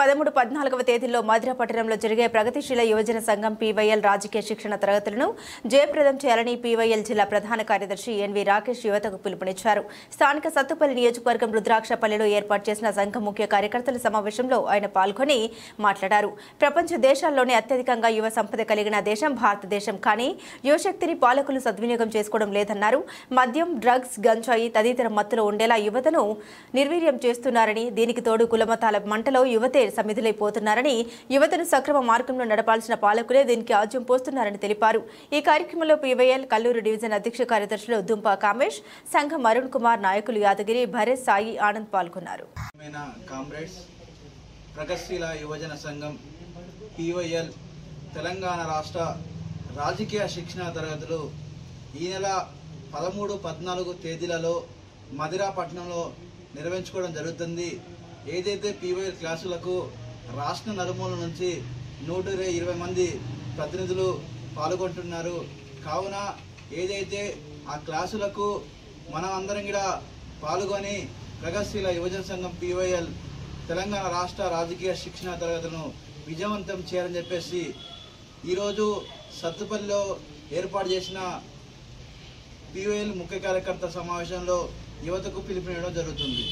13-14వ తేదీల్లో మధిర పట్టణంలో జరిగే ప్రగతిశీల యువజన సంఘం పీవైఎల్ రాజకీయ శిక్షణ తరగతులను జయప్రదం చేయాలని పీవైఎల్ జిల్లా ప్రధాన కార్యదర్శి ఎన్వి రాకేష్ యువతకు పిలుపునిచ్చారు. స్థానిక సత్తుపల్లి నియోజకవర్గం రుద్రాక్షపల్లిలో ఏర్పాటు చేసిన సంఘం ముఖ్య కార్యకర్తల సమావేశంలో ఆయన పాల్గొని మాట్లాడారు. ప్రపంచ దేశాల్లోనే అత్యధికంగా యువ సంపద కలిగిన దేశం భారతదేశం. కానీ యువశక్తిని పాలకులు సద్వినియోగం చేసుకోవడం లేదన్నారు. మద్యం, డ్రగ్స్, గంజాయి తదితర మత్తులో ఉండేలా యువతను నిర్వీర్యం చేస్తున్నారని, దీనికి తోడు కులమతాల మంటలో యువతే సమిధులైపోతున్నారని, యువతను సక్రమ మార్గంలో నడపాల్సిన పాలకులే దీనికి ఆజ్యం పోస్తున్నారని తెలిపారు. ఈ కార్యక్రమంలో పీవైఎల్ కల్లూరు డివిజన్ అధ్యక్ష కార్యదర్శులు దుంపా కామేష్, సంఘం అరుణ్ కుమార్, నాయకులు యాదగిరి, భరత్, సాయి, ఆనంద్ పాల్గొన్నారు. ప్రగతిశీల యువజన సంఘం పీవైఎల్ తెలంగాణ రాష్ట్ర రాజకీయ శిక్షణ తరగతులు ఈ నెల 13-14 తేదీలలో మధిరాపట్నంలో నిర్వహించుకోవడం జరుగుతుంది. ఏదైతే పీవైఎల్ క్లాసులకు రాష్ట్ర నలుమూల నుంచి 120 మంది ప్రతినిధులు పాల్గొంటున్నారు. కావున ఏదైతే ఆ క్లాసులకు మనం అందరం కూడా పాల్గొని ప్రగతిశీల యువజన సంఘం పీవైఎల్ తెలంగాణ రాష్ట్ర రాజకీయ శిక్షణ తరగతులను విజయవంతం చేయాలని చెప్పేసి ఈరోజు సత్తుపల్లిలో ఏర్పాటు చేసిన పీవైఎల్ ముఖ్య కార్యకర్త సమావేశంలో యువతకు పిలుపునివ్వడం జరుగుతుంది.